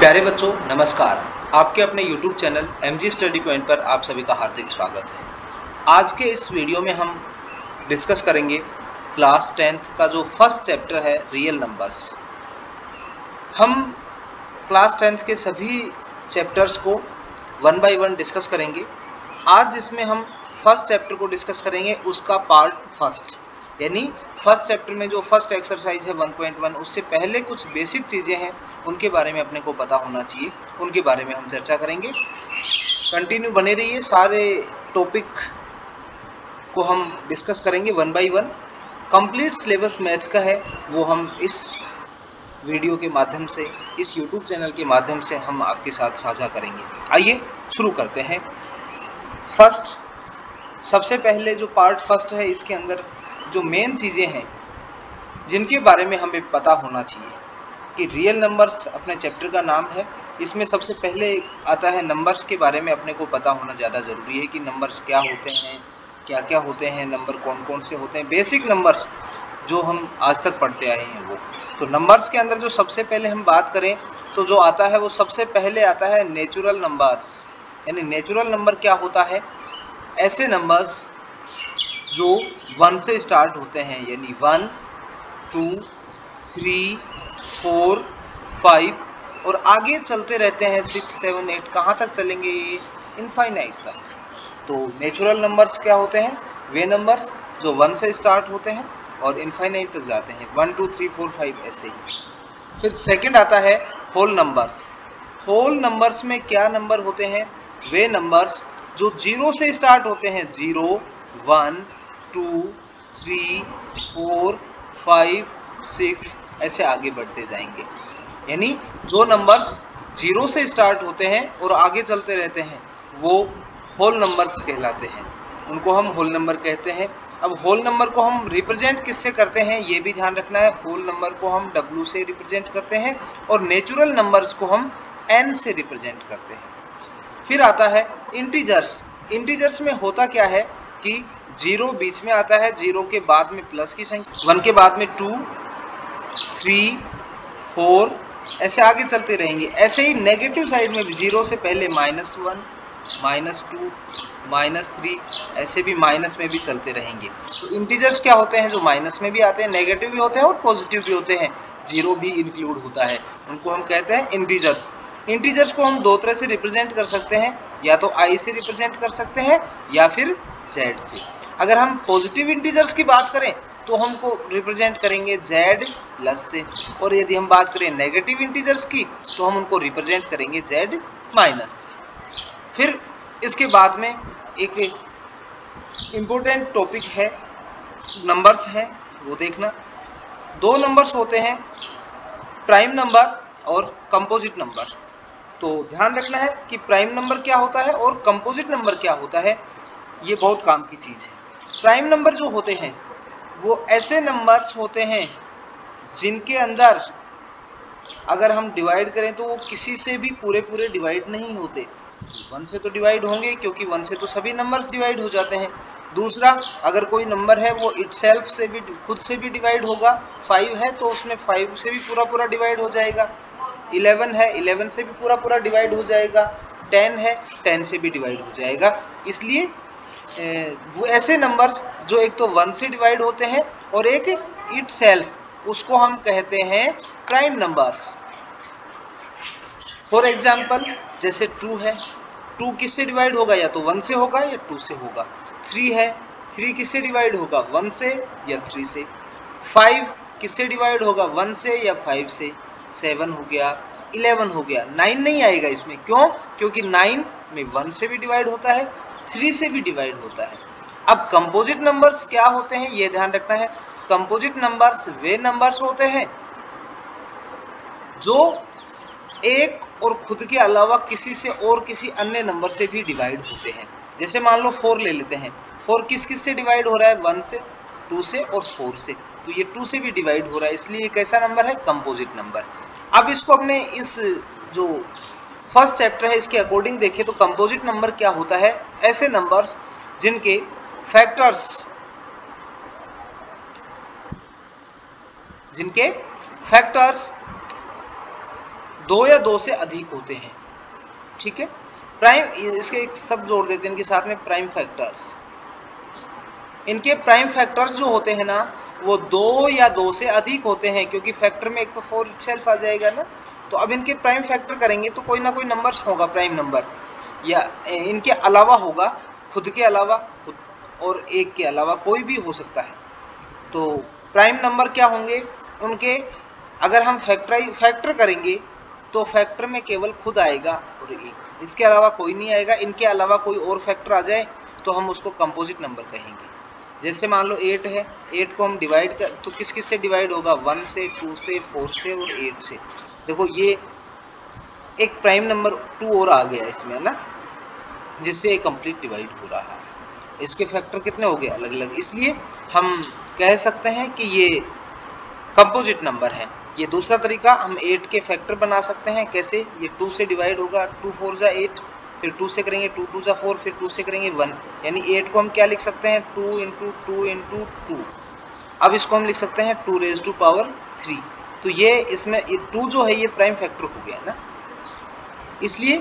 प्यारे बच्चों नमस्कार। आपके अपने YouTube channel MG study point पर आप सभी का हार्दिक स्वागत है। आज के इस वीडियो में हम डिस्कस करेंगे क्लास 10th का जो फर्स्ट चैप्टर है रियल नंबर्स। हम क्लास 10th के सभी चैप्टर्स को वन बाय वन डिस्कस करेंगे। आज जिसमें हम फर्स्ट चैप्टर को डिस्कस करेंगे उसका पार्ट फर्स्ट, यानी फर्स्ट चैप्टर में जो फर्स्ट एक्सरसाइज है 1.1, उससे पहले कुछ बेसिक चीज़ें हैं उनके बारे में अपने को पता होना चाहिए, उनके बारे में हम चर्चा करेंगे। कंटिन्यू बने रहिए, सारे टॉपिक को हम डिस्कस करेंगे one by one. Complete syllabus math का है वो हम इस वीडियो के माध्यम से, इस यूट्यूब चैनल के माध्यम से हम आपके साथ साझा करेंगे। आइए शुरू करते हैं। फर्स्ट, सबसे पहले जो पार्ट फर्स्ट है, इसके अंदर जो मेन चीज़ें हैं जिनके बारे में हमें पता होना चाहिए कि रियल नंबर्स अपने चैप्टर का नाम है। इसमें सबसे पहले आता है नंबर्स के बारे में अपने को पता होना ज़्यादा ज़रूरी है कि नंबर्स क्या होते हैं, क्या क्या होते हैं, नंबर कौन कौन से होते हैं, बेसिक नंबर्स जो हम आज तक पढ़ते आए हैं वो। तो नंबर्स के अंदर जो सबसे पहले हम बात करें तो जो आता है वो सबसे पहले आता है नेचुरल नंबर्स। यानी नेचुरल नंबर क्या होता है? ऐसे नंबर्स जो 1 से स्टार्ट होते हैं, यानी 1, 2, 3, 4, 5 और आगे चलते रहते हैं 6, 7, 8, कहाँ तक चलेंगे ये? इनफाइनाइट तक। तो नेचुरल नंबर्स क्या होते हैं? वे नंबर्स जो 1 से स्टार्ट होते हैं और इनफाइनाइट तक जाते हैं, 1, 2, 3, 4, 5 ऐसे ही। फिर सेकंड आता है होल नंबर्स। होल नंबर्स में क्या नंबर होते हैं? वे नंबर्स जो 0 से स्टार्ट होते हैं, 0, 1, 2, 3, 4, 5, 6 ऐसे आगे बढ़ते जाएंगे। यानी जो नंबर्स 0 से स्टार्ट होते हैं और आगे चलते रहते हैं वो होल नंबर्स कहलाते हैं, उनको हम होल नंबर कहते हैं। अब होल नंबर को हम रिप्रेजेंट किससे करते हैं ये भी ध्यान रखना है। होल नंबर को हम W से रिप्रेजेंट करते हैं और नेचुरल नंबर्स को हम N से रिप्रेजेंट करते हैं। फिर आता है इंटीजर्स। इंटीजर्स में होता क्या है कि 0 बीच में आता है, 0 के बाद में प्लस की संख्या, 1 के बाद में 2, 3, 4 ऐसे आगे चलते रहेंगे। ऐसे ही नेगेटिव साइड में भी 0 से पहले -1, -2, -3 ऐसे भी माइनस में भी चलते रहेंगे। तो इंटीजर्स क्या होते हैं? जो माइनस में भी आते हैं, नेगेटिव भी होते हैं और पॉजिटिव भी होते हैं, 0 भी इंक्लूड होता है, उनको हम कहते हैं इंटीजर्स। इंटीजर्स को हम दो तरह से रिप्रेजेंट कर सकते हैं, या तो I से रिप्रेजेंट कर सकते हैं या फिर Z से। अगर हम पॉजिटिव इंटीजर्स की बात करें तो हमको रिप्रेजेंट करेंगे Z प्लस से, और यदि हम बात करें नेगेटिव इंटीजर्स की तो हम उनको रिप्रेजेंट करेंगे Z माइनस से। फिर इसके बाद में एक इम्पोर्टेंट टॉपिक है, नंबर्स है, वो देखना। दो नंबर्स होते हैं, प्राइम नंबर और कंपोजिट नंबर। तो ध्यान रखना है कि प्राइम नंबर क्या होता है और कंपोजिट नंबर क्या होता है, ये बहुत काम की चीज़ है। प्राइम नंबर जो होते हैं वो ऐसे नंबर्स होते हैं जिनके अंदर अगर हम डिवाइड करें तो वो किसी से भी पूरे डिवाइड नहीं होते। 1 से तो डिवाइड होंगे क्योंकि 1 से तो सभी नंबर्स डिवाइड हो जाते हैं। दूसरा, अगर कोई नंबर है वो इटसेल्फ से भी, खुद से भी डिवाइड होगा। 5 है तो उसमें 5 से भी पूरा डिवाइड हो जाएगा। 11 है, 11 से भी पूरा डिवाइड हो जाएगा। 10 है, 10 से भी डिवाइड हो जाएगा। इसलिए वो ऐसे नंबर्स जो एक तो 1 से डिवाइड होते हैं और एक इटसेल्फ, उसको हम कहते हैं प्राइम नंबर्स। फॉर एग्जाम्पल जैसे 2 है, 2 किससे डिवाइड होगा? या तो 1 से होगा या 2 से होगा। 3 है, 3 किससे डिवाइड होगा? 1 से या 3 से। 5 किससे डिवाइड होगा? 1 से या 5 से। 7 हो गया, 11 हो गया। 9 नहीं आएगा इसमें, क्यों? क्योंकि 9 में 1 से भी डिवाइड होता है, 3 से भी डिवाइड होता है। अब कंपोजिट नंबर्स क्या होते हैं ये ध्यान रखना है। कंपोजिट नंबर्स वे नंबर्स होते हैं जो एक और खुद के अलावा किसी से और किसी अन्य नंबर से भी डिवाइड होते हैं। जैसे मान लो 4 ले लेते हैं, 4 किस किस से डिवाइड हो रहा है? 1 से, 2 से और 4 से। तो ये 2 से भी डिवाइड हो रहा है, इसलिए ये कैसा नंबर है? Composite number. अब इसको अपने इस जो फर्स्ट चैप्टर है इसके अकॉर्डिंग देखें तो कंपोजिट नंबर क्या होता है? ऐसे नंबर्स जिनके फैक्टर्स 2 या 2 से अधिक होते हैं। ठीक है, प्राइम, इसके एक शब्द जोड़ देते हैं इनके साथ में, प्राइम फैक्टर्स। इनके प्राइम फैक्टर्स जो होते हैं ना वो 2 या 2 से अधिक होते हैं, क्योंकि फैक्टर में एक तो 4 इटसेल्फ आ जाएगा ना। तो अब इनके प्राइम फैक्टर करेंगे तो कोई ना कोई नंबर्स होगा प्राइम नंबर, या इनके अलावा होगा, खुद के अलावा, खुद और 1 के अलावा कोई भी हो सकता है। तो प्राइम नंबर क्या होंगे उनके, अगर हम फैक्टर करेंगे तो फैक्टर में केवल खुद आएगा और 1, इसके अलावा कोई नहीं आएगा। इनके अलावा कोई और फैक्टर आ जाए तो हम उसको कंपोजिट नंबर कहेंगे। जैसे मान लो 8 है, 8 को हम डिवाइड कर तो किस किस से डिवाइड होगा, 1 से, 2 से, 4 से और 8 से। देखो ये एक प्राइम नंबर 2 और आ गया इसमें ना, जिससे ये कंप्लीट डिवाइड हो रहा है। इसके फैक्टर कितने हो गए अलग अलग, इसलिए हम कह सकते हैं कि ये कंपोजिट नंबर है। ये दूसरा तरीका, हम 8 के फैक्टर बना सकते हैं। कैसे, ये 2 से डिवाइड होगा, 2 4 जा 8, फिर 2 से करेंगे 2 2 जा 4, फिर 2 से करेंगे 1, यानी 8 को हम क्या लिख सकते हैं, 2 × 2 × 2। अब इसको हम लिख सकते हैं 2⁻³ तो ये इसमें 2 जो है ये प्राइम फैक्टर हो गया ना। इसलिए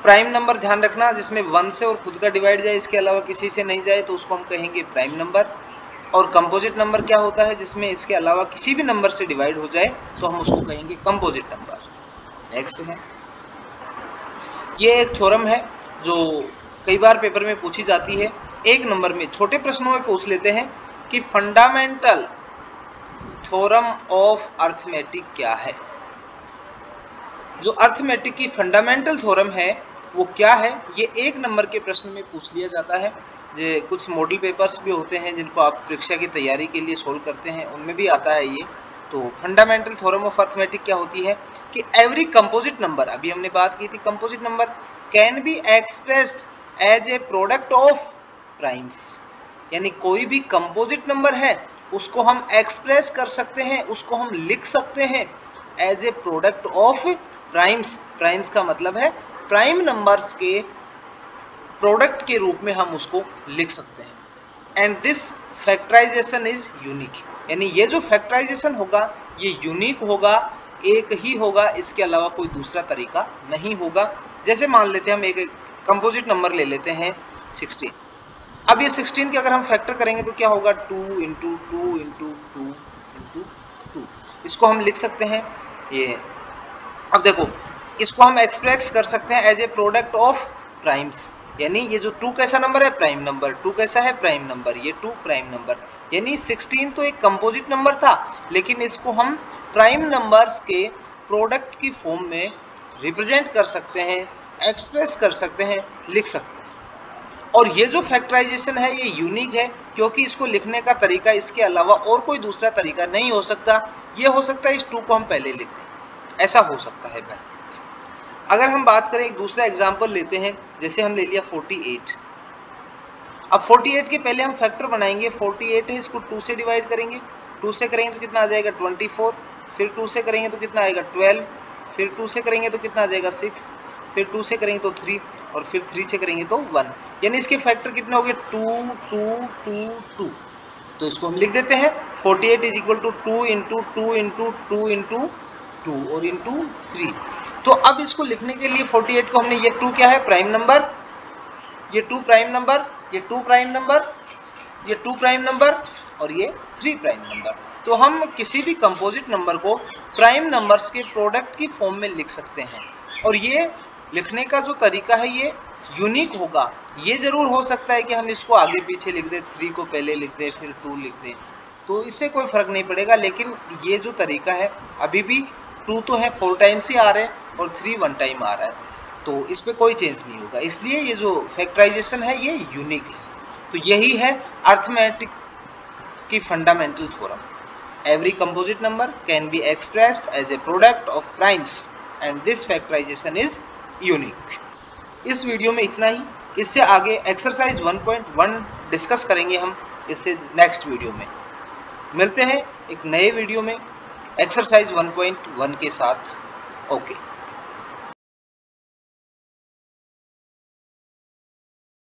प्राइम नंबर ध्यान रखना जिसमें 1 से और खुद का डिवाइड जाए, इसके अलावा किसी से नहीं जाए, तो उसको हम कहेंगे प्राइम नंबर। और कंपोजिट नंबर क्या होता है, जिसमें इसके अलावा किसी भी नंबर से डिवाइड हो जाए तो हम उसको कहेंगे कंपोजिट नंबर। नेक्स्ट है, ये एक थ्योरम है जो कई बार पेपर में पूछी जाती है। एक नंबर में छोटे प्रश्नों में पूछ लेते हैं कि फंडामेंटल थ्योरम ऑफ अर्थमेटिक क्या है। जो अर्थमेटिक की फंडामेंटल थ्योरम है वो क्या है, ये एक नंबर के प्रश्न में पूछ लिया जाता है। ये कुछ मॉडल पेपर्स भी होते हैं जिनको आप परीक्षा की तैयारी के लिए सोल्व करते हैं, उनमें भी आता है ये। तो फंडामेंटल थ्योरम ऑफ अर्थमेटिक क्या होती है कि एवरी कंपोजिट नंबर, अभी हमने बात की थी composite number, can be expressed as a product of primes, यानी कोई भी कंपोजिट नंबर है उसको हम एक्सप्रेस कर सकते हैं, उसको हम लिख सकते हैं as a product of primes. Primes का मतलब है प्राइम नंबर्स के प्रोडक्ट के रूप में हम उसको लिख सकते हैं। And this factorization is unique, यानी ये जो फैक्टराइजेशन होगा ये यूनिक होगा, एक ही होगा, इसके अलावा कोई दूसरा तरीका नहीं होगा। जैसे मान लेते हैं हम एक कंपोजिट नंबर ले लेते हैं 16। अब ये 16 के अगर हम फैक्टर करेंगे तो क्या होगा, 2 × 2 × 2 × 2। इसको हम लिख सकते हैं ये। अब देखो इसको हम एक्सप्रेस कर सकते हैं as a product of primes, यानी ये जो 2 कैसा नंबर है, प्राइम नंबर, 2 कैसा है, प्राइम नंबर, ये 2 प्राइम नंबर, यानी 16 तो एक कंपोजिट नंबर था लेकिन इसको हम प्राइम नंबर्स के प्रोडक्ट की फॉर्म में रिप्रेजेंट कर सकते हैं, एक्सप्रेस कर सकते हैं, लिख सकते हैं। और ये जो फैक्टराइजेशन है ये यूनिक है क्योंकि इसको लिखने का तरीका इसके अलावा और कोई दूसरा तरीका नहीं हो सकता। ये हो सकता है इस 2 को हम पहले लिख दें, ऐसा हो सकता है बस। अगर हम बात करें एक दूसरा एग्जाम्पल लेते हैं, जैसे हम ले लिया 48। अब 48 के पहले हम फैक्टर बनाएंगे, 48 है, इसको 2 से डिवाइड करेंगे, 2 से करेंगे तो कितना आ जाएगा 24, फिर 2 से करेंगे तो कितना आएगा 12, फिर 2 से करेंगे तो कितना आ जाएगा 6, फिर 2 से करेंगे तो 3 और फिर 3 से करेंगे तो 1, यानी इसके फैक्टर कितने हो गए 2 2 2 2। तो इसको हम लिख देते हैं 48 = 2 × 2 × 2 × 2 और इंटू 3। तो अब इसको लिखने के लिए 48 को हमने, ये 2 क्या है, प्राइम नंबर, ये 2 प्राइम नंबर, ये 2 प्राइम नंबर, ये 2 प्राइम नंबर और ये 3 प्राइम नंबर। तो हम किसी भी कंपोजिट नंबर को प्राइम नंबर्स के प्रोडक्ट की फॉर्म में लिख सकते हैं और ये लिखने का जो तरीका है ये यूनिक होगा। ये जरूर हो सकता है कि हम इसको आगे पीछे लिख दें, 3 को पहले लिख दें फिर 2 लिख दें, तो इससे कोई फर्क नहीं पड़ेगा, लेकिन ये जो तरीका है अभी भी 2 तो है 4 टाइम्स ही आ रहे हैं और 3 1 टाइम आ रहा है, तो इस पर कोई चेंज नहीं होगा। इसलिए ये जो फैक्टराइजेशन है ये यूनिक है। तो यही है अर्थमेटिक की fundamental theorem. Every composite number can be expressed as a product of primes and this factorization is unique. इस वीडियो में इतना ही, इससे आगे एक्सरसाइज 1.1 डिस्कस करेंगे हम इससे नेक्स्ट वीडियो में। मिलते हैं एक नए वीडियो में एक्सरसाइज 1.1 के साथ। ओके।